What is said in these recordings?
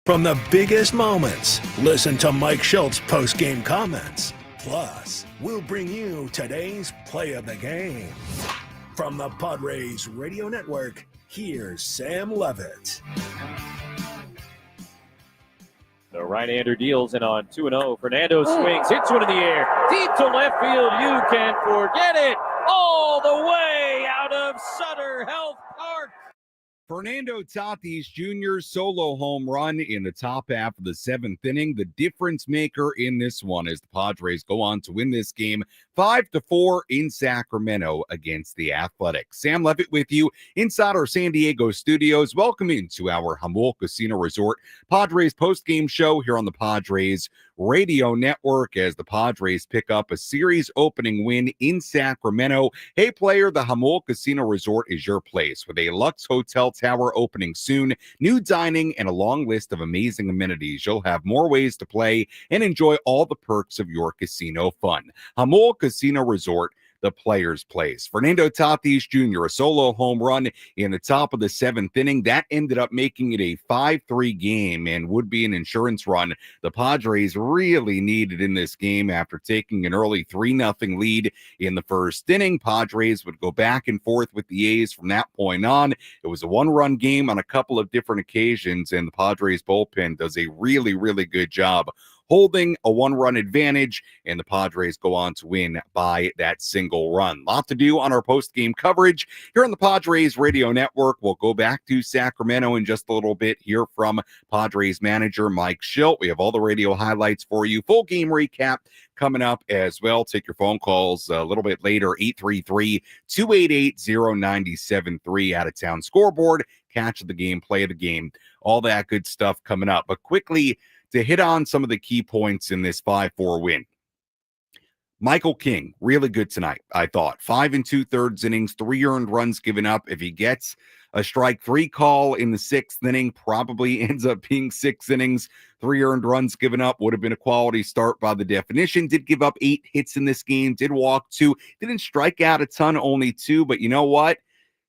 From the biggest moments, listen to Mike Shilt's post-game comments. Plus, we'll bring you today's play of the game. From the Padres Radio Network, here's Sam Levitt. The right-hander deals in on 2-0. Fernando swings, hits one in the air. Deep to left field. You can forget it. All the way out of Sutter Health Park. Fernando Tatis Jr.'s solo home run in the top half of the seventh inning, the difference maker in this one as the Padres go on to win this game 5-4 in Sacramento against the Athletics. Sam Levitt with you inside our San Diego studios. Welcome into our Jamul Casino Resort Padres postgame show here on the Padres Radio Network as the Padres pick up a series opening win in Sacramento. Hey player, the Jamul Casino Resort is your place with a Lux Hotel Tower opening soon, new dining, and a long list of amazing amenities. You'll have more ways to play and enjoy all the perks of your casino fun. Jamul Casino Resort, the player's place. Fernando Tatis Jr., a solo home run in the top of the seventh inning. That ended up making it a 5-3 game and would be an insurance run the Padres really needed in this game after taking an early 3-0 lead in the first inning. Padres would go back and forth with the A's from that point on. It was a one-run game on a couple of different occasions, and the Padres bullpen does a really, really good job holding a one-run advantage, and the Padres go on to win by that single run. Lot to do on our post-game coverage here on the Padres Radio Network. We'll go back to Sacramento in just a little bit, hear from Padres manager Mike Shildt. We have all the radio highlights for you. Full game recap coming up as well. Take your phone calls a little bit later, 833-288-0973, out-of-town scoreboard, catch of the game, play of the game, all that good stuff coming up. But quickly, to hit on some of the key points in this 5-4 win. Michael King, really good tonight, I thought. 5 2/3 innings, 3 earned runs given up. If he gets a strike 3 call in the 6th inning, probably ends up being 6 innings, 3 earned runs given up. Would have been a quality start by the definition. Did give up 8 hits in this game, did walk 2, didn't strike out a ton, only 2, but you know what?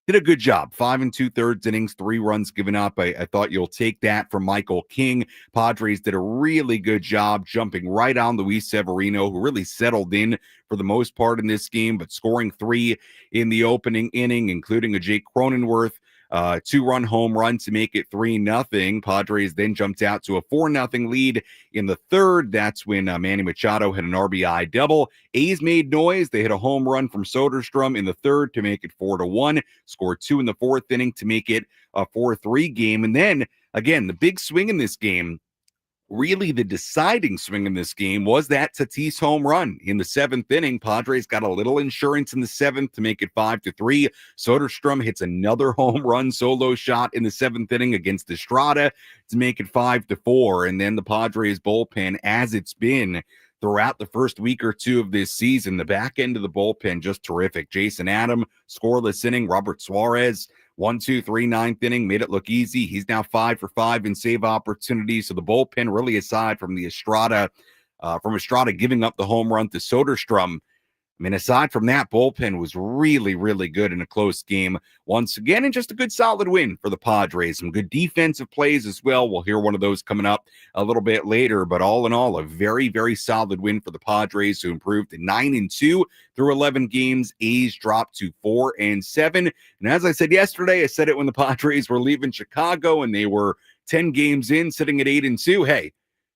Did a good job. 5 2/3 innings, 3 runs given up. I thought you'll take that from Michael King. Padres did a really good job jumping right on Luis Severino, who really settled in for the most part in this game, but scoring 3 in the opening inning, including a Jake Cronenworth 2-run home run to make it 3-0. Padres then jumped out to a 4-0 lead in the third. That's when Manny Machado hit an RBI double. A's made noise. They hit a home run from Soderstrom in the third to make it 4-1. Scored 2 in the 4th inning to make it a 4-3 game. And then, again, the big swing in this game, really the deciding swing in this game, was that Tatis home run in the 7th inning. Padres got a little insurance in the 7th to make it 5-3. Soderstrom hits another home run solo shot in the 7th inning against Estrada to make it 5-4. And then the Padres bullpen, as it's been throughout the first week or two of this season, the back end of the bullpen just terrific. Jason Adam, scoreless inning. Robert Suarez, 1-2-3 9th inning, made it look easy. He's now 5 for 5 in save opportunities. So the bullpen, really aside from the Estrada, giving up the home run to Soderstrom, I mean, aside from that, bullpen was really, really good in a close game once again, and just a good solid win for the Padres. Some good defensive plays as well. We'll hear one of those coming up a little bit later, but all in all, a very, very solid win for the Padres, who improved to 9-2 through 11 games. A's dropped to 4-7. And as I said yesterday, I said it when the Padres were leaving Chicago and they were 10 games in, sitting at 8-2. Hey,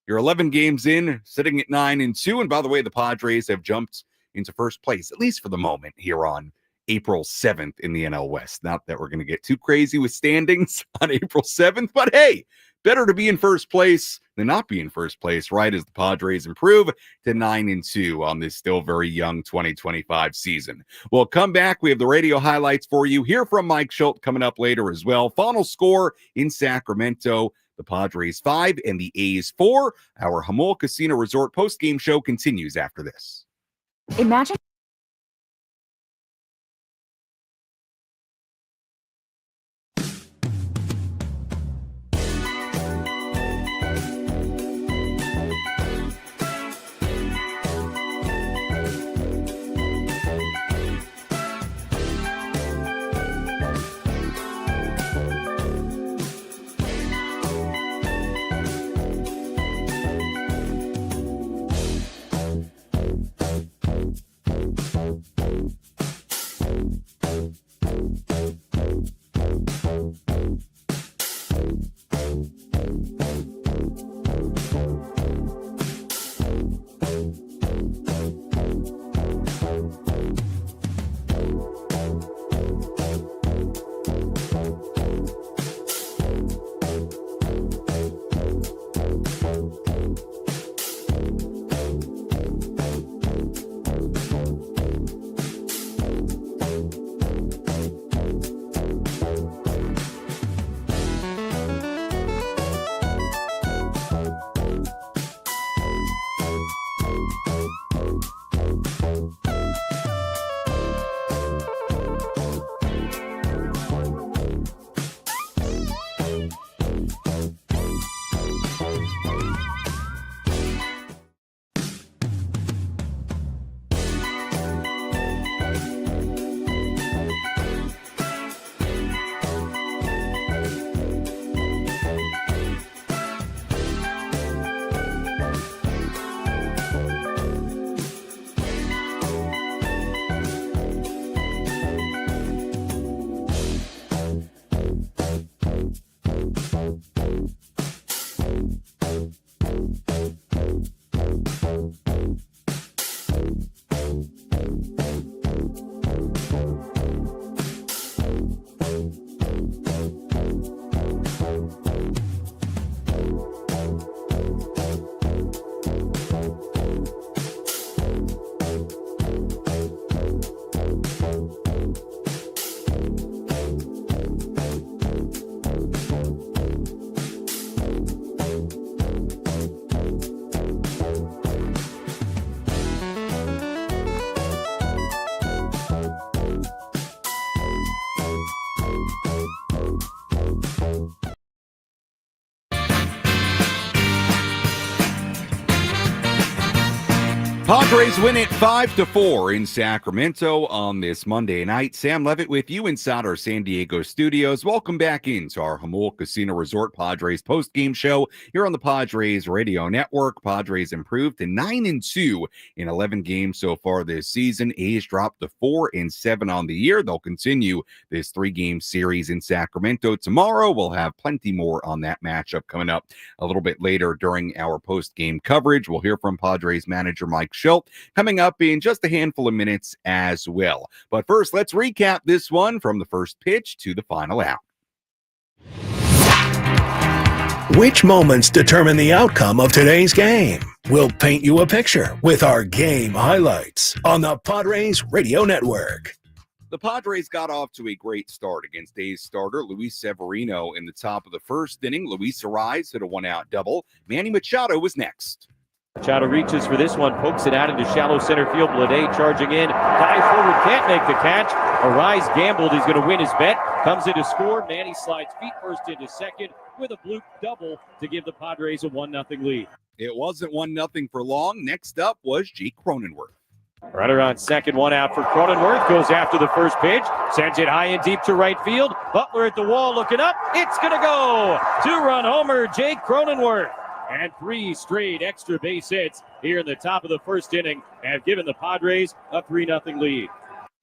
you're 11 games in, sitting at 9-2. And by the way, the Padres have jumped into first place, at least for the moment, here on April 7th in the NL West. Not that we're going to get too crazy with standings on April 7th, but hey, better to be in first place than not be in first place, right, as the Padres improve to 9-2 on this still very young 2025 season. We'll come back. We have the radio highlights for you. Hear from Mike Shildt coming up later as well. Final score in Sacramento, the Padres 5 and the A's 4. Our Jamul Casino Resort postgame show continues after this. Imagine Padres win it 5-4 in Sacramento on this Monday night. Sam Levitt with you inside our San Diego studios. Welcome back into our Jamul Casino Resort Padres postgame show here on the Padres Radio Network. Padres improved to 9-2 in 11 games so far this season. A's dropped to 4-7 on the year. They'll continue this 3-game series in Sacramento tomorrow. We'll have plenty more on that matchup coming up a little bit later during our postgame coverage. We'll hear from Padres manager Mike Shildt coming up in just a handful of minutes as well. But first, let's recap this one from the first pitch to the final out. Which moments determine the outcome of today's game? We'll paint you a picture with our game highlights on the Padres Radio Network. The Padres got off to a great start against A's starter Luis Severino in the top of the first inning. Luis Arraez hit a one-out double. Manny Machado was next. Machado reaches for this one, pokes it out into shallow center field. Levitt charging in, dives forward, can't make the catch. Arraez gambled, he's going to win his bet. Comes in to score. Manny slides feet first into second with a bloop double to give the Padres a 1-0 lead. It wasn't 1-0 for long. Next up was Jake Cronenworth. Runner on second, one out for Cronenworth. Goes after the first pitch, sends it high and deep to right field. Butler at the wall looking up. It's going to go. 2-run homer, Jake Cronenworth. And 3 straight extra base hits here in the top of the first inning have given the Padres a 3-0 lead.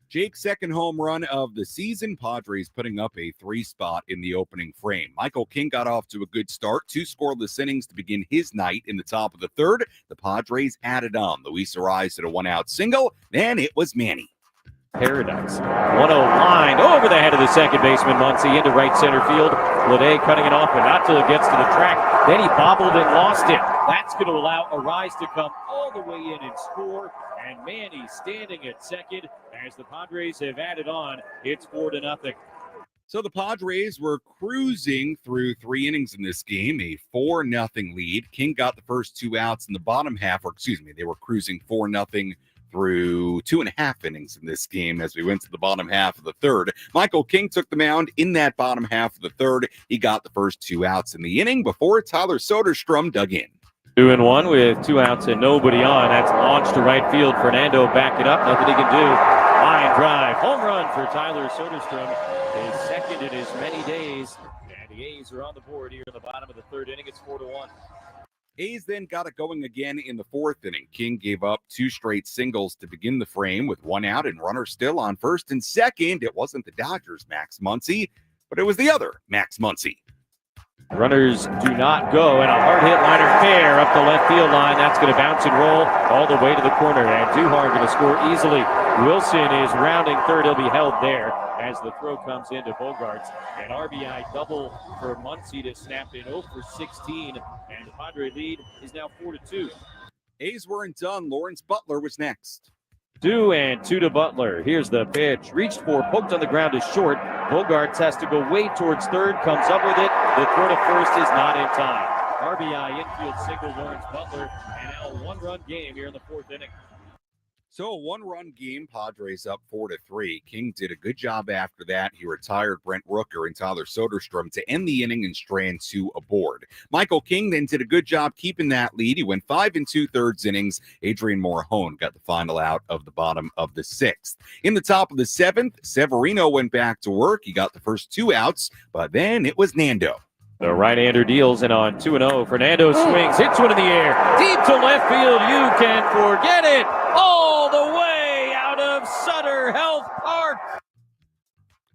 Jake's second home run of the season. Padres putting up a 3 spot in the opening frame. Michael King got off to a good start. 2 scoreless innings to begin his night in the top of the third. The Padres added on. Luis Arraez hit a one-out single. Then it was Manny. Paradise. 1-0 line over the head of the second baseman, Muncy, into right center field. Levitt cutting it off, but not till it gets to the track. Then he bobbled and lost it. That's going to allow Arraez to come all the way in and score. And Manny standing at second as the Padres have added on. It's 4-0. So the Padres were cruising through 3 innings in this game, a 4-0 lead. King got the first 2 outs in the bottom half, or excuse me, they were cruising 4-0 through 2.5 innings in this game as we went to the bottom half of the third. Michael King took the mound in that bottom half of the third. He got the first 2 outs in the inning before Tyler Soderstrom dug in. 2-1 with 2 outs and nobody on. That's launched to right field. Fernando back it up. Nothing he can do. Line drive. Home run for Tyler Soderstrom. His second in as many days. And the A's are on the board here in the bottom of the third inning. It's 4-1. A's then got it going again in the fourth inning. King gave up 2 straight singles to begin the frame with 1 out and runner still on first and second. It wasn't the Dodgers' Max Muncy, but it was the other Max Muncy. Runners do not go, and a hard hit liner fair up the left field line. That's going to bounce and roll all the way to the corner, and Duhar going to score easily. Wilson is rounding third. He'll be held there as the throw comes into Bogarts. An RBI double for Muncy to snap in 0 for 16, and the Padre lead is now 4-2. A's weren't done. Lawrence Butler was next. 2-2 to Butler. Here's the pitch. Reached for, poked on the ground is short. Bogarts has to go way towards third, comes up with it. The throw to first is not in time. RBI infield single, Lawrence Butler, and now a 1-run game here in the fourth inning. So a 1-run game, Padres up 4-3. King did a good job after that. He retired Brent Rooker and Tyler Soderstrom to end the inning and strand 2 aboard. Michael King then did a good job keeping that lead. He went 5 2/3 innings. Adrian Morahone got the final out of the bottom of the 6th. In the top of the 7th, Severino went back to work. He got the first 2 outs, but then it was Nando. The right-hander deals, and on 2-0, Fernando swings, hits one in the air, deep to left field. You can forget it. All the way out of Sutter Health Park.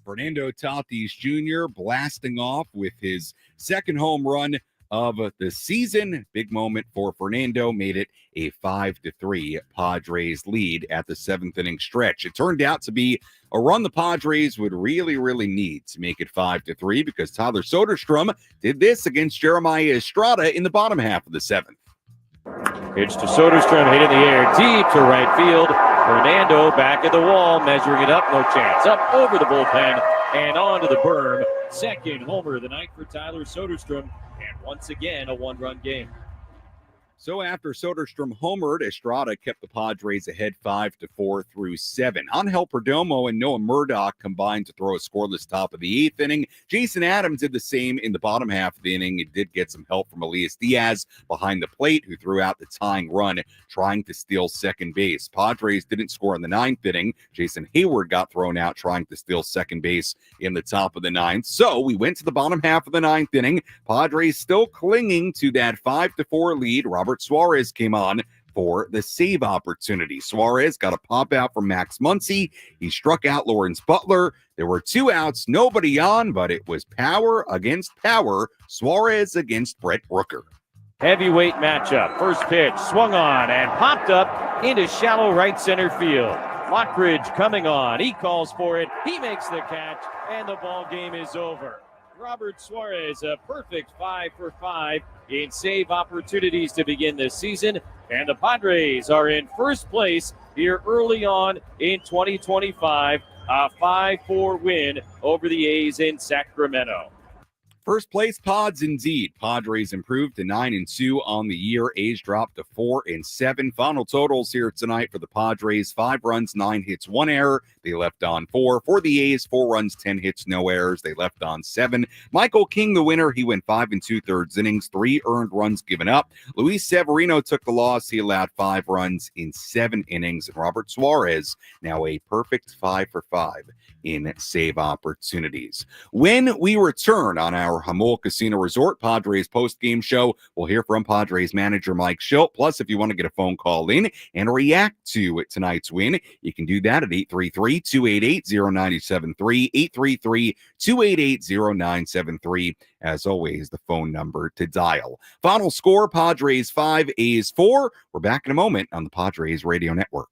Fernando Tatis Jr. blasting off with his second home run of the season. Big moment for Fernando, made it a 5-3 Padres lead at the 7th inning stretch. It turned out to be a run the Padres would really need to make it 5-3 because Tyler Soderstrom did this against Jeremiah Estrada in the bottom half of the 7th. Pitch to Soderstrom, hit in the air, deep to right field. Fernando back at the wall, measuring it up, no chance. Up over the bullpen and onto the berm. Second homer of the night for Tyler Soderstrom, and once again a 1-run game. So after Soderstrom homered, Estrada kept the Padres ahead 5-4 through 7. Angel Perdomo and Noah Murdoch combined to throw a scoreless top of the 8th inning. Jason Adams did the same in the bottom half of the inning. It did get some help from Elias Diaz behind the plate, who threw out the tying run, trying to steal second base. Padres didn't score in the 9th inning. Jason Hayward got thrown out trying to steal second base in the top of the 9th. So we went to the bottom half of the 9th inning. Padres still clinging to that 5-4 lead. Robert Suarez came on for the save opportunity. Suarez got a pop out from Max Muncy. He struck out Lawrence Butler. There were 2 outs, nobody on, but it was power against power. Suarez against Brett Rooker. Heavyweight matchup. First pitch swung on and popped up into shallow right center field. Lockridge coming on. He calls for it. He makes the catch, and the ball game is over. Robert Suarez, a perfect 5 for 5 in save opportunities to begin this season. And the Padres are in first place here early on in 2025. A 5-4 win over the A's in Sacramento. First place Pods indeed. Padres improved to 9-2 on the year. A's dropped to 4-7. Final totals here tonight for the Padres: 5 runs, 9 hits, 1 error. They left on 4. For the A's, 4 runs, 10 hits, no errors. They left on 7. Michael King, the winner. He went 5 2/3 innings, 3 earned runs given up. Luis Severino took the loss. He allowed 5 runs in 7 innings. And Robert Suarez, now a perfect 5 for 5 in save opportunities. When we return on our Jamul Casino Resort Padres post-game show, we'll hear from Padres manager Mike Shildt. Plus, if you want to get a phone call in and react to tonight's win, you can do that at 833-288-0973, 833-288-0973. As always, the phone number to dial. Final score, Padres 5, A's 4. We're back in a moment on the Padres Radio Network.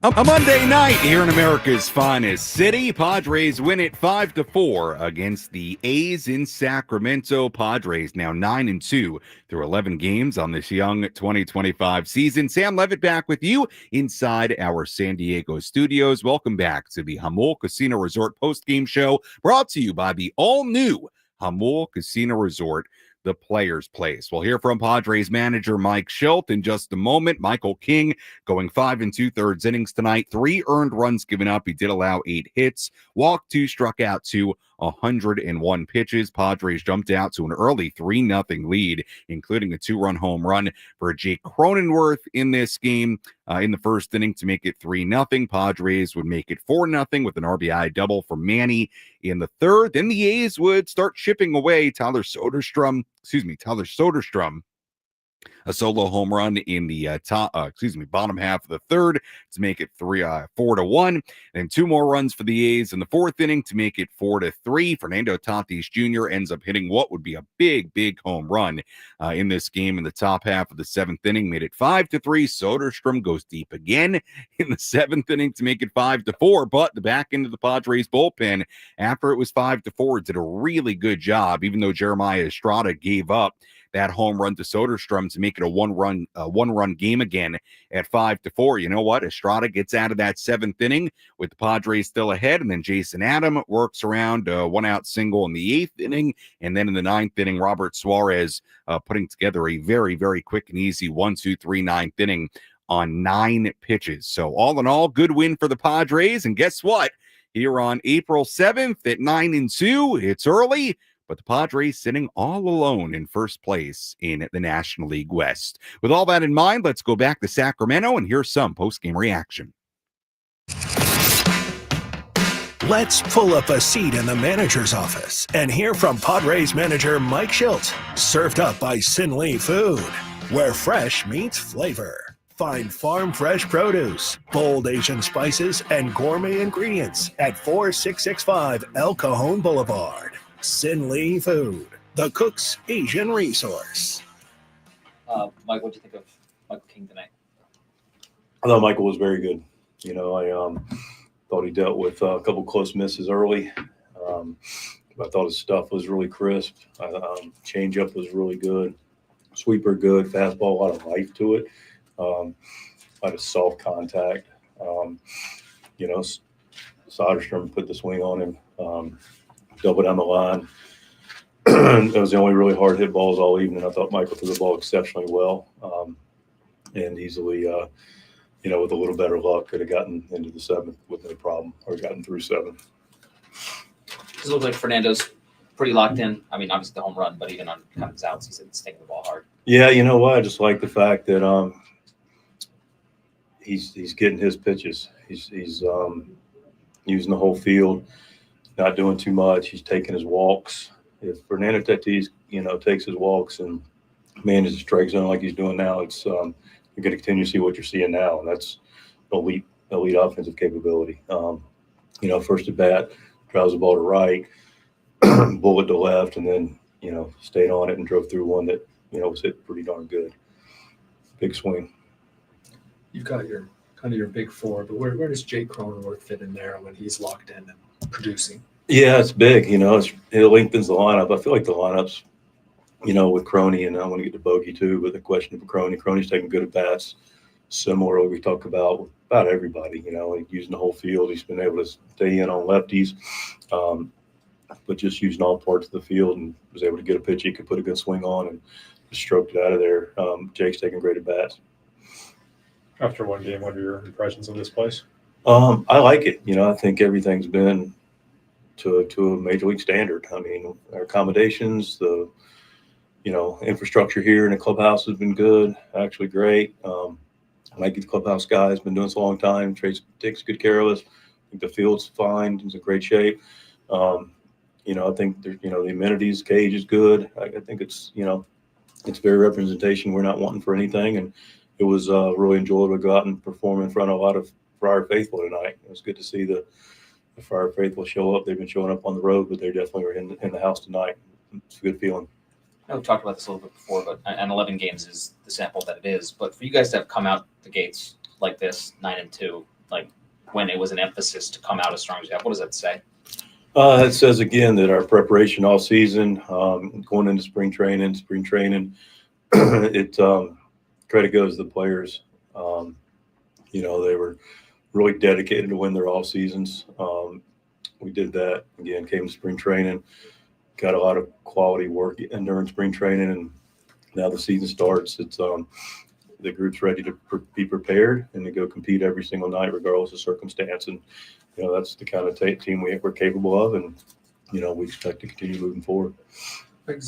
A Monday night here in America's finest city. Padres win it 5-4 against the A's in Sacramento. Padres now 9-2 through 11 games on this young 2025 season. Sam Levitt back with you inside our San Diego studios. Welcome back to the Jamul Casino Resort postgame show, brought to you by the all-new Jamul Casino Resort, the Players' Place. We'll hear from Padres manager Mike Shildt in just a moment. Michael King going 5 2/3 innings tonight. 3 earned runs given up. He did allow 8 hits, walked 2, struck out 2, 101 pitches. Padres jumped out to an early 3-0 lead, including a 2-run home run for Jake Cronenworth in this game in the first inning to make it 3-0. Padres would make it 4-0 with an RBI double for Manny in the third. Then the A's would start chipping away. Tyler Soderstrom, a solo home run in the bottom half of the third to make it 4-1. And 2 more runs for the A's in the fourth inning to make it 4-3. Fernando Tatis Jr. ends up hitting what would be a big home run in this game in the top half of the 7th inning, made it 5-3. Soderstrom goes deep again in the 7th inning to make it 5-4. But the back end of the Padres bullpen, after it was 5-4, did a really good job, even though Jeremiah Estrada gave up that home run to Soderstrom to make it a one-run game again at 5-4. You know what? Estrada gets out of that 7th inning with the Padres still ahead, and then Jason Adam works around a 1-out single in the 8th inning, and then in the 9th inning, Robert Suarez putting together a very quick and easy 1-2-3 9th inning on 9 pitches. So all in all, good win for the Padres. And guess what? Here on April 7th at 9-2, it's early, but the Padres sitting all alone in first place in the National League West. With all that in mind, let's go back to Sacramento and hear some post-game reaction. Let's pull up a seat in the manager's office and hear from Padres manager Mike Shildt. Served up by Sin Lee Food, where fresh meets flavor. Find farm fresh produce, bold Asian spices, and gourmet ingredients at 4665 El Cajon Boulevard. Sin Lee Food, the cook's Asian resource. Mike, what do you think of Michael King tonight? I thought Michael was very good. You know, I thought he dealt with a couple close misses early. I thought his stuff was really crisp. Changeup was really good. Sweeper good. Fastball, a lot of life to it. A lot of soft contact. You know, Soderstrom put the swing on him. Double down the line. That was the only really hard hit balls all evening. I thought Michael threw the ball exceptionally well, and easily, you know, with a little better luck, could have gotten into the 7th with no problem, or gotten through 7. It looks like Fernando's pretty locked in. I mean, obviously the home run, but even on kind of his outs, he said he's taking the ball hard. Yeah, you know what? I just like the fact that he's getting his pitches. He's using the whole field. Not doing too much. He's taking his walks. If Fernando Tatis, you know, takes his walks and manages the strike zone like he's doing now, it's you're going to continue to see what you're seeing now, and that's elite offensive capability. You know, first at bat, drives the ball to right, bullet to left, and then, you know, stayed on it and drove through one that, you know, was hit pretty darn good. Big swing. You've got your kind of your big 4, but where does Jake Cronenworth fit in there when he's locked in and producing? Yeah, it's big. You know, it lengthens the lineup. I feel like the lineups, you know, with Croney, and I want to get to Bogey too, but the question for Croney's taking good at bats. Similar, we talk about everybody, you know, like using the whole field. He's been able to stay in on lefties, but just using all parts of the field, and was able to get a pitch he could put a good swing on and just stroked it out of there. Jake's taking great at bats. After one game, what are your impressions of this place? I like it. You know, I think everything's been to a major league standard. I mean, our accommodations, the, you know, infrastructure here in the clubhouse has been good, actually great. Mikey, the clubhouse guy, has been doing this a long time. Takes good care of us. I think the field's fine. It's in great shape. You know, I think the amenities, cage is good. I think it's, you know, it's very representation. We're not wanting for anything, and it was really enjoyable to go out and perform in front of a lot of Friar faithful tonight. It was good to see the Friar faithful show up. They've been showing up on the road, but they definitely were in the house tonight. It's a good feeling. I know we've talked about this a little bit before, but and 11 games is the sample that it is. But for you guys to have come out the gates like this, 9-2, like when it was an emphasis to come out as strong as you have? What does that say? It says again that our preparation all season, going into spring training, it credit goes to the players. They were really dedicated to win their off seasons. We did that again. Came to spring training, got a lot of quality work in during spring training, and now the season starts. It's the group's ready to be prepared and to go compete every single night, regardless of circumstance. And that's the kind of team we're capable of, and we expect to continue moving forward. Like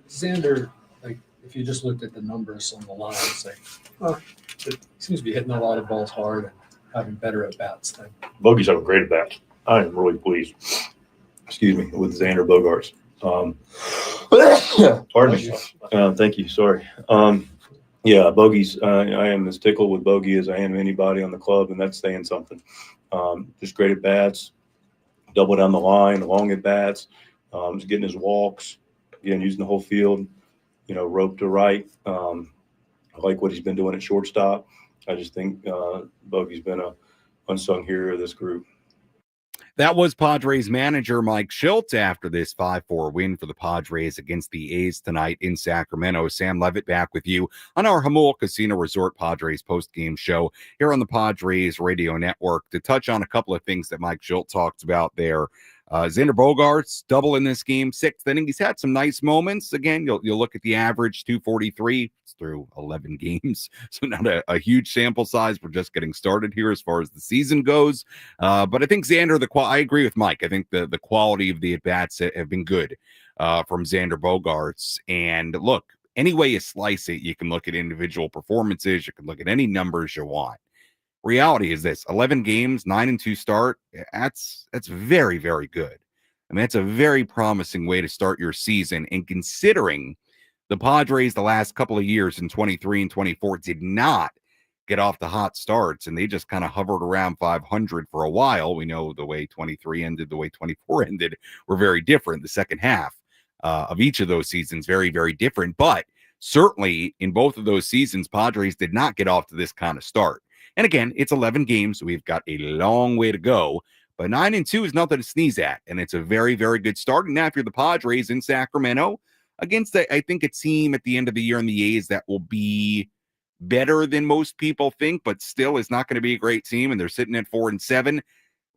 Xander, like if you just looked at the numbers on the line, it's like, it seems to be hitting a lot of balls hard and having better at bats. Bogey's having great at bats. I am really pleased. Excuse me, with Xander Bogaerts. Pardon me. Thank you. Sorry. Bogey's. I am as tickled with Bogey as I am anybody on the club, and that's saying something. Just great at bats, double down the line, long at bats, just getting his walks, again, using the whole field, rope to right. I like what he's been doing at shortstop. I just think Bogey's been a unsung hero of this group. That was Padres manager Mike Shildt after this 5-4 win for the Padres against the A's tonight in Sacramento. Sam Levitt back with you on our Jamul Casino Resort Padres postgame show here on the Padres Radio Network to touch on a couple of things that Mike Shildt talked about there. Xander Bogaerts double in this game, 6th inning. He's had some nice moments. Again, you'll look at the average, 243 through 11 games. So not a huge sample size. We're just getting started here as far as the season goes. But I think Xander, I agree with Mike. I think the quality of the at-bats have been good from Xander Bogaerts. And look, any way you slice it, you can look at individual performances. You can look at any numbers you want. Reality is this: 11 games, 9-2 start. That's very, very good. I mean, that's a very promising way to start your season. And considering the Padres the last couple of years in 23 and 24 did not get off the hot starts, and they just kind of hovered around 500 for a while. We know the way 23 ended, the way 24 ended were very different. The second half of each of those seasons, very, very different. But certainly in both of those seasons, Padres did not get off to this kind of start. And again, it's 11 games, so we've got a long way to go. But 9-2 is nothing to sneeze at, and it's a very, very good start. And now if you're the Padres in Sacramento against, I think, a team at the end of the year in the A's that will be better than most people think, but still is not going to be a great team, and they're sitting at 4-7.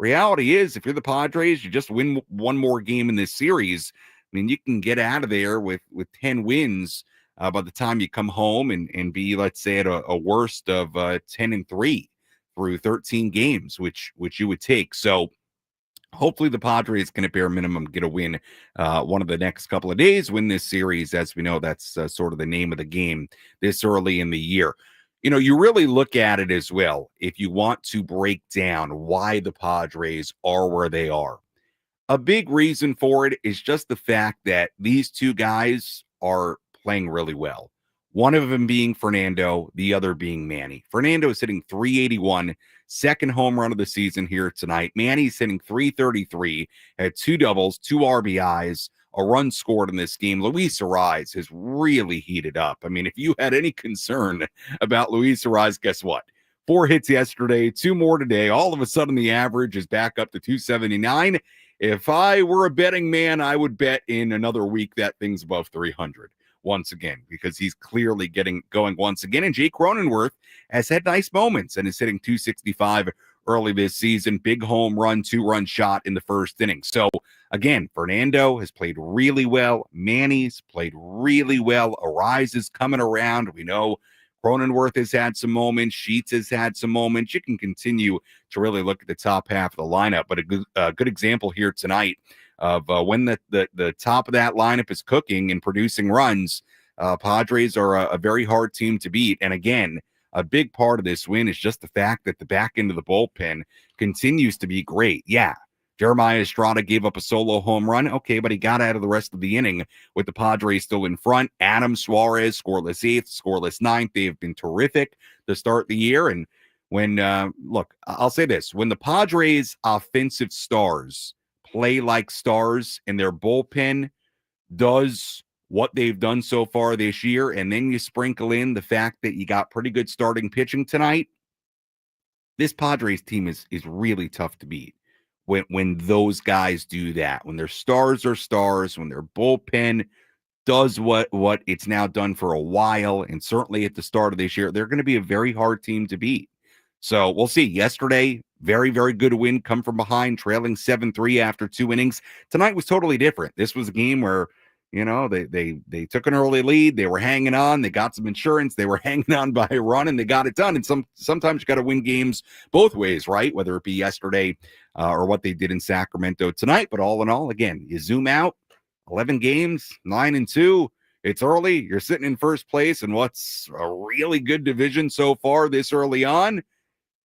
Reality is, if you're the Padres, you just win one more game in this series. I mean, you can get out of there with 10 wins by the time you come home and be, let's say, at a worst of 10-3 through 13 games, which you would take. So hopefully the Padres can at bare minimum get a win one of the next couple of days, win this series. As we know, that's sort of the name of the game this early in the year. You really look at it as well if you want to break down why the Padres are where they are. A big reason for it is just the fact that these two guys are playing really well. One of them being Fernando, the other being Manny. Fernando is hitting 381, second home run of the season here tonight. Manny's hitting 333, had 2 doubles, 2 RBIs, a run scored in this game. Luis Ariz has really heated up. I mean, if you had any concern about Luis Ariz, guess what? 4 hits yesterday, 2 more today. All of a sudden, the average is back up to 279. If I were a betting man, I would bet in another week that thing's above 300 once again, because he's clearly going once again. And Jake Cronenworth has had nice moments and is hitting 265 early this season. Big home run, 2-run shot in the first inning. So again, Fernando has played really well. Manny's played really well. Ariz is coming around. We know Cronenworth has had some moments. Sheets has had some moments. You can continue to really look at the top half of the lineup. But a good example here tonight of when the top of that lineup is cooking and producing runs, Padres are a very hard team to beat. And again, a big part of this win is just the fact that the back end of the bullpen continues to be great. Yeah, Jeremiah Estrada gave up a solo home run. Okay, but he got out of the rest of the inning with the Padres still in front. Adam Suarez, scoreless 8th, scoreless 9th. They've been terrific to start the year. And when, look, I'll say this. When the Padres offensive stars play like stars and their bullpen does what they've done so far this year, and then you sprinkle in the fact that you got pretty good starting pitching tonight, this Padres team is really tough to beat when those guys do that, when their stars are stars, when their bullpen does what it's now done for a while, and certainly at the start of this year, they're going to be a very hard team to beat. So we'll see. Yesterday, very, very good win, come from behind, trailing 7-3 after 2 innings. Tonight was totally different. This was a game where, they took an early lead. They were hanging on. They got some insurance. They were hanging on by a run, and they got it done. And sometimes you got to win games both ways, right? Whether it be yesterday or what they did in Sacramento tonight. But all in all, again, you zoom out, 11 games, 9-2. It's early. You're sitting in first place in what's a really good division so far this early on.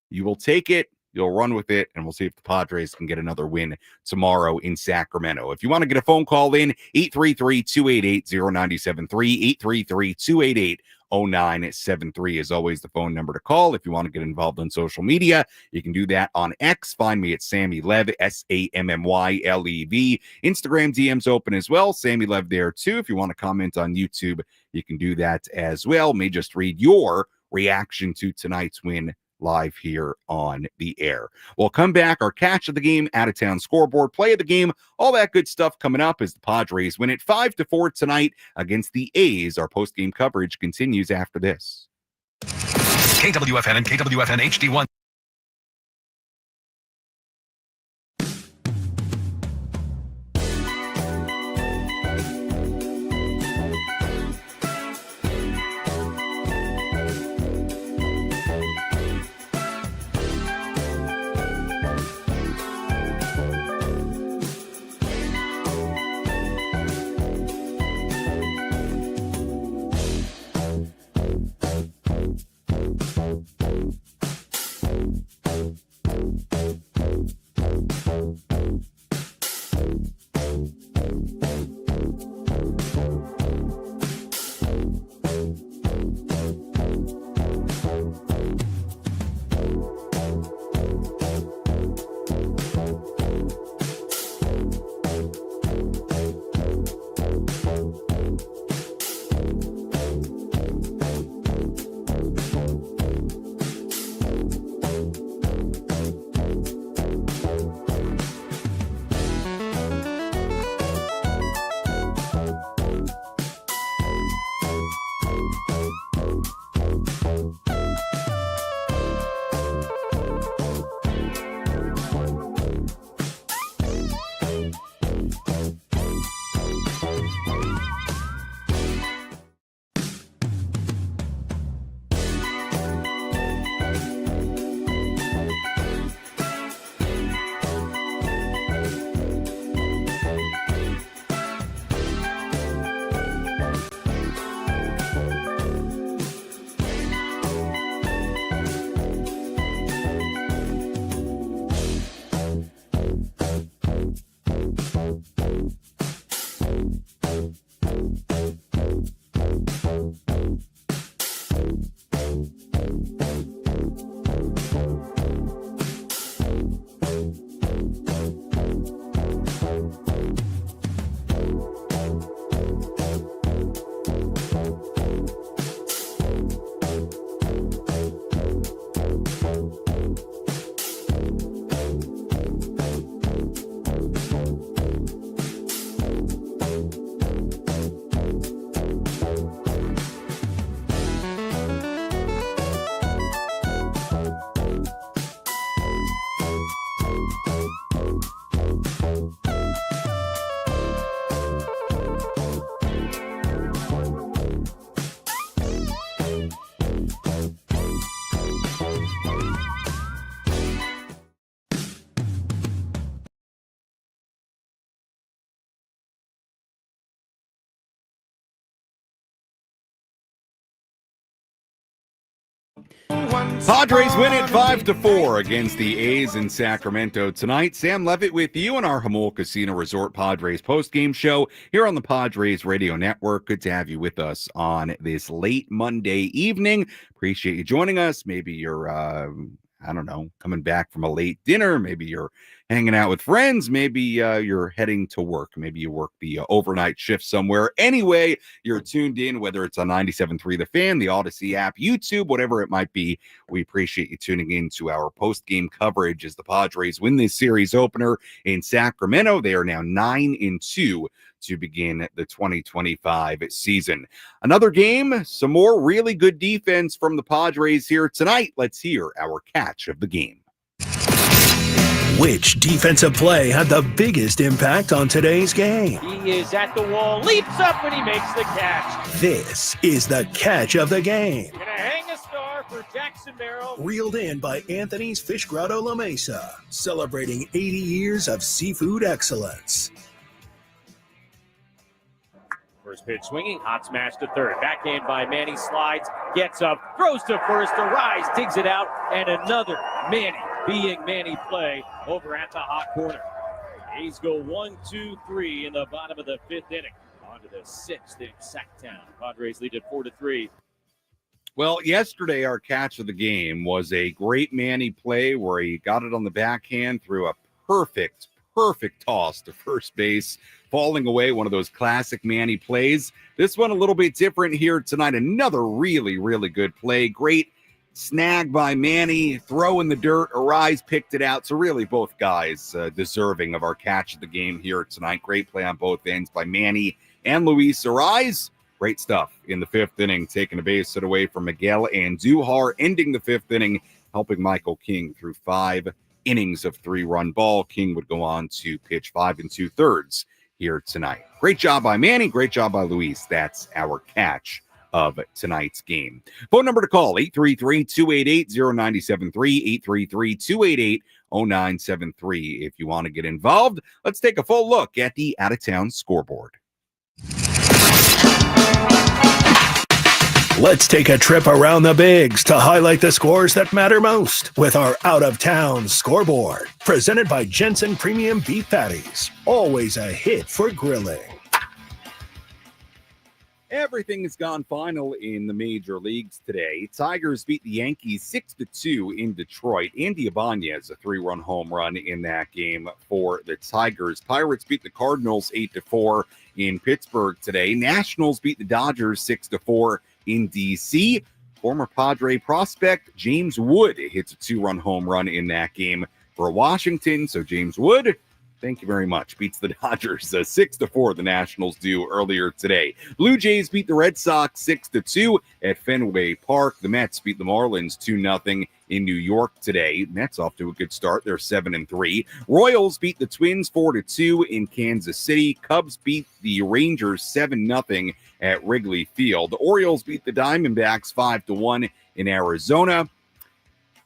You will take it. You'll run with it, and we'll see if the Padres can get another win tomorrow in Sacramento. If you want to get a phone call in, 833-288-0973, 833-288-0973 is always the phone number to call. If you want to get involved on social media, you can do that on X. Find me at Sammy Lev, SAMMYLEV. Instagram DM's open as well. Sammy Lev there too. If you want to comment on YouTube, you can do that as well. May just read your reaction to tonight's win live here on the air. We'll come back, our catch of the game, out of town scoreboard, play of the game, all that good stuff coming up as the Padres win it 5-4 tonight against the A's. Our post-game coverage continues after this. KWFN and KWFN HD1. Padres win it 5-4 against the A's in Sacramento tonight. Sam Levitt with you on our Jamul Casino Resort Padres postgame show here on the Padres Radio Network. Good to have you with us on this late Monday evening. Appreciate you joining us. Maybe you're, coming back from a late dinner. Maybe you're hanging out with friends. Maybe you're heading to work. Maybe you work the overnight shift somewhere. Anyway, you're tuned in, whether it's on 97.3 The Fan, the Odyssey app, YouTube, whatever it might be. We appreciate you tuning in to our post-game coverage as the Padres win this series opener in Sacramento. They are now 9-2 to begin the 2025 season. Another game, some more really good defense from the Padres here tonight. Let's hear our catch of the game. Which defensive play had the biggest impact on today's game? He is at the wall, leaps up, and he makes the catch. This is the catch of the game. Gonna hang a star for Jackson Merrill. Reeled in by Anthony's Fish Grotto La Mesa, celebrating 80 years of seafood excellence. First pitch swinging, hot smash to third. Backhand by Manny, slides, gets up, throws to first, Arise digs it out, and another Manny being Manny play over at the hot corner. A's go 1-2-3 in the bottom of the fifth inning. On to the sixth in Sacktown. Padres lead at 4-3. Well, yesterday our catch of the game was a great Manny play where he got it on the backhand, threw a perfect toss to first base, falling away, one of those classic Manny plays. This one a little bit different here tonight. Another really, really good play. Great snag by Manny, throw in the dirt, Arise picked it out. So really both guys deserving of our catch of the game here tonight. Great play on both ends by Manny and Luis Arise. Great stuff in the fifth inning, taking a base hit away from Miguel Andujar, ending the fifth inning, helping Michael King through 5 innings of 3-run ball. King would go on to pitch 5 2/3 here tonight. Great job by Manny. Great job by Luis. That's our catch of tonight's game. Phone number to call, 833-288-0973, 833-288-0973. If you want to get involved, let's take a full look at the out-of-town scoreboard. Let's take a trip around the bigs to highlight the scores that matter most with our out-of-town scoreboard. Presented by Jensen Premium Beef Patties. Always a hit for grilling. Everything has gone final in the major leagues today. Tigers beat the Yankees 6-2 in Detroit. Andy Ibanez, a 3-run home run in that game for the Tigers. Pirates beat the Cardinals 8-4 in Pittsburgh today. Nationals beat the Dodgers 6-4 in D.C. Former Padre prospect James Wood hits a 2-run home run in that game for Washington. So James Wood, thank you very much, beats the Dodgers 6-4. The Nationals do earlier today. Blue Jays beat the Red Sox 6-2 at Fenway Park. The Mets beat the Marlins 2-0 in New York today. Mets off to a good start. They're 7-3. Royals beat the Twins 4-2 in Kansas City. Cubs beat the Rangers 7-0 at Wrigley Field. The Orioles beat the Diamondbacks 5-1 in Arizona.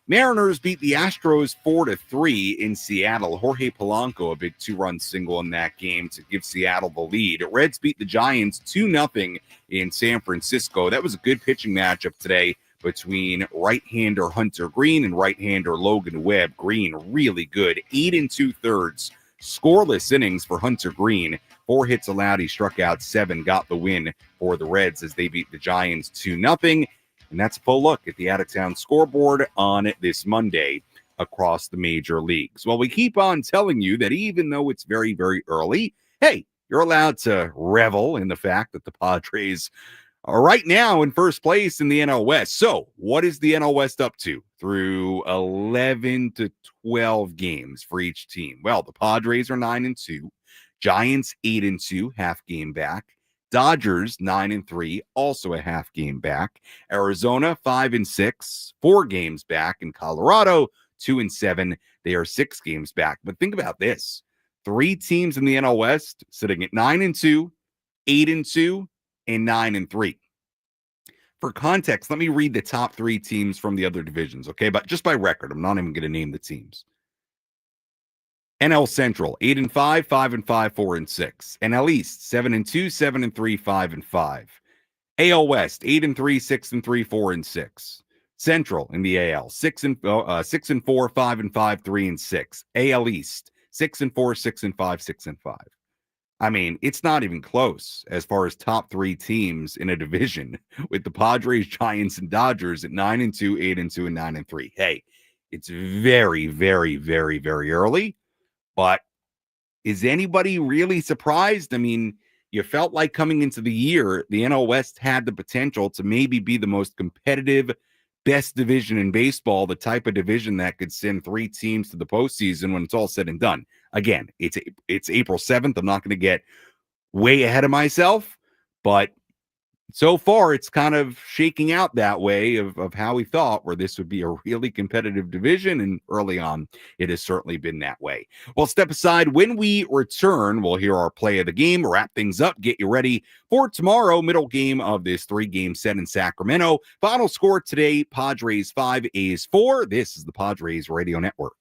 Mariners beat the Astros 4-3 in Seattle. Jorge Polanco, a big 2-run single in that game to give Seattle the lead. Reds beat the Giants 2-0 in San Francisco. That was a good pitching matchup today between right-hander Hunter Green and right-hander Logan Webb. Green, really good. 8 2/3 scoreless innings for Hunter Green. 4 hits allowed. He struck out 7, got the win for the Reds as they beat the Giants 2-0. And that's a full look at the out-of-town scoreboard on this Monday across the major leagues. Well, we keep on telling you that even though it's very, very early, hey, you're allowed to revel in the fact that the Padres are right now in first place in the NL West. So what is the NL West up to through 11 to 12 games for each team? Well, the Padres are 9-2, Giants 8-2, half game back. Dodgers 9-3, also a half game back. Arizona 5-6, 4 games back. And Colorado 2-7, they are 6 games back. But think about this: 3 teams in the NL West sitting at 9-2, 8-2, and 9-3. For context, let me read the top 3 teams from the other divisions, okay? But just by record, I'm not even going to name the teams. NL Central, 8-5, 5-5, 4-6. NL East, 7-2, 7-3, 5-5. AL West, 8-3, 6-3, 4-6. Central in the AL, 6-4, 5-5, 3-6. AL East, 6-4, 6-5, 6-5. I mean, it's not even close as far as top 3 teams in a division, with the Padres, Giants, and Dodgers at 9-2, 8-2, and 9-3. Hey, it's very, very, very, very early. But is anybody really surprised? I mean, you felt like coming into the year, the NL West had the potential to maybe be the most competitive, best division in baseball, the type of division that could send 3 teams to the postseason when it's all said and done. Again, it's April 7th. I'm not going to get way ahead of myself, but so far it's kind of shaking out that way of how we thought, where this would be a really competitive division, and early on it has certainly been that way. Well, step aside. When we return, we'll hear our play of the game, wrap things up, get you ready for tomorrow, middle game of this 3-game set in Sacramento. Final score today, Padres 5, A's 4. This is the Padres Radio Network.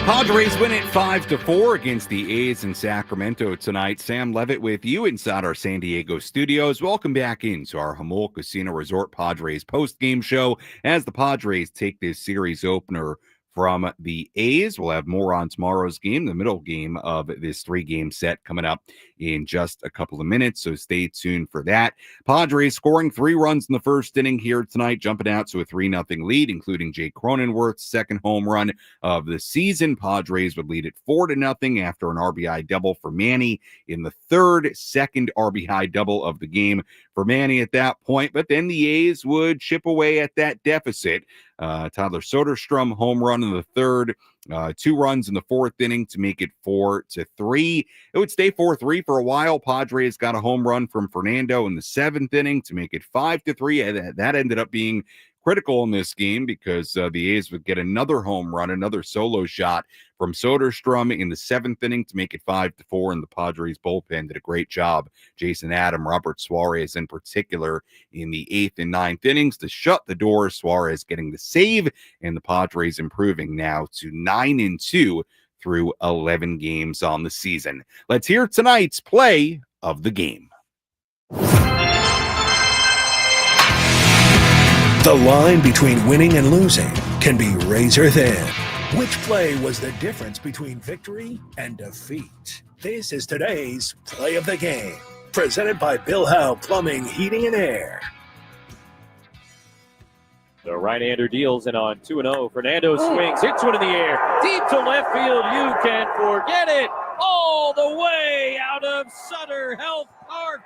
Padres win it 5-4 against the A's in Sacramento tonight. Sam Levitt with you inside our San Diego studios. Welcome back into our Jamul Casino Resort Padres post-game show as the Padres take this series opener from the A's. We'll have more on tomorrow's game, the middle game of this 3-game set, coming up in just a couple of minutes, so stay tuned for that. Padres scoring 3 runs in the first inning here tonight, jumping out to a 3-0 lead, including Jake Cronenworth's second home run of the season. Padres would lead it 4-0 after an RBI double for Manny in the second RBI double of the game for Manny at that point, but then the A's would chip away at that deficit. Tyler Soderstrom home run in the third, 2 runs in the fourth inning to make it 4-3. It would stay 4-3 for a while. Padres got a home run from Fernando in the 7th inning to make it 5-3. That ended up being critical in this game because the A's would get another home run, another solo shot from Soderstrom in the 7th inning to make it 5-4, and the Padres bullpen did a great job. Jason Adam, Robert Suarez in particular in the 8th and 9th innings to shut the door. Suarez getting the save, and the Padres improving now to 9-2 through 11 games on the season. Let's hear tonight's play of the game. The line between winning and losing can be razor thin. Which play was the difference between victory and defeat? This is today's Play of the Game, presented by Bill Howe Plumbing, Heating, and Air. The right-hander deals, and on 2-0, Fernando swings, hits one in the air, deep to left field. You can forget it. All the way out of Sutter Health Park.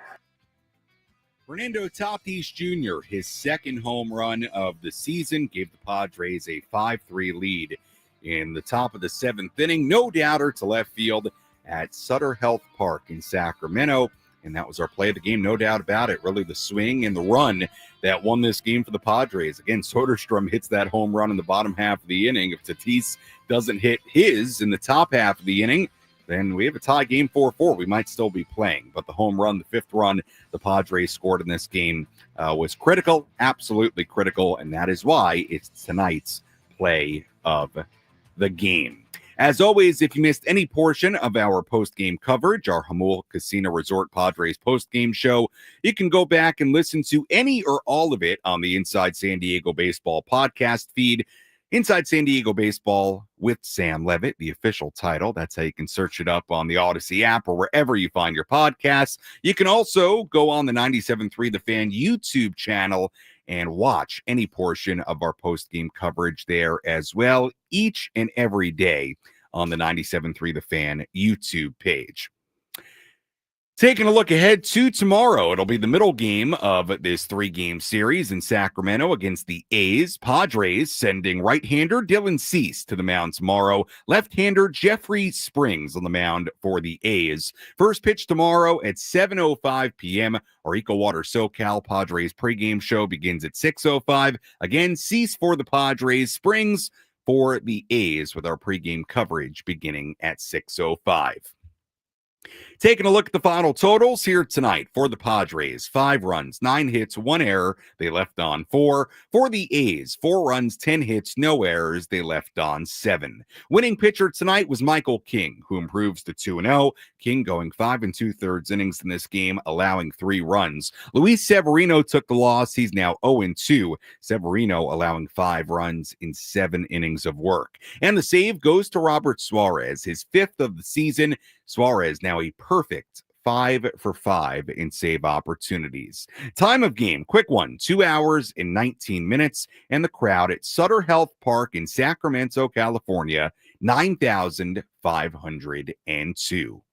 Fernando Tatis Jr., his second home run of the season, gave the Padres a 5-3 lead in the top of the seventh inning. No doubter to left field at Sutter Health Park in Sacramento. And that was our play of the game, no doubt about it. Really the swing and the run that won this game for the Padres. Again, Soderstrom hits that home run in the bottom half of the inning. If Tatis doesn't hit his in the top half of the inning, then we have a tie game 4-4. We might still be playing. But the home run, the fifth run the Padres scored in this game was critical, absolutely critical. And that is why it's tonight's play of the game. As always, if you missed any portion of our post-game coverage, our Jamul Casino Resort Padres post-game show, you can go back and listen to any or all of it on the Inside San Diego Baseball podcast feed. Inside San Diego Baseball with Sam Levitt, the official title. That's how you can search it up on the Odyssey app or wherever you find your podcasts. You can also go on the 97.3 The Fan YouTube channel and watch any portion of our post-game coverage there as well, each and every day on the 97.3 The Fan YouTube page. Taking a look ahead to tomorrow, it'll be the middle game of this three-game series in Sacramento against the A's. Padres sending right-hander Dylan Cease to the mound tomorrow. Left-hander Jeffrey Springs on the mound for the A's. First pitch tomorrow at 7:05 p.m. Our Eco Water SoCal Padres pregame show begins at 6:05. Again, Cease for the Padres, Springs for the A's, with our pregame coverage beginning at 6:05. Taking a look at the final totals here tonight for the Padres: 5 runs, 9 hits, 1 error. They left on 4. For the A's, 4 runs, 10 hits, no errors. They left on 7. Winning pitcher tonight was Michael King, who improves to 2-0. King going 5 2/3 innings in this game, allowing 3 runs. Luis Severino took the loss. He's now 0-2. Severino allowing 5 runs in 7 innings of work. And the save goes to Robert Suarez, his 5th of the season. Suarez now a perfect 5 for 5 in save opportunities. Time of game, quick one, 2 hours and 19 minutes. And the crowd at Sutter Health Park in Sacramento, California, 9,502.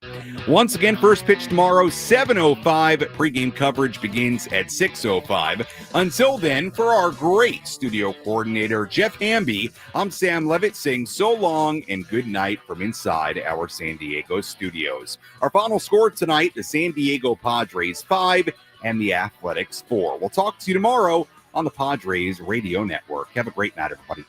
Once again, first pitch tomorrow, 7:05. Pregame coverage begins at 6:05. Until then, for our great studio coordinator, Jeff Hamby, I'm Sam Levitt saying so long and good night from inside our San Diego studios. Our final score tonight, the San Diego Padres 5 and the Athletics 4. We'll talk to you tomorrow on the Padres Radio Network. Have a great night, everybody.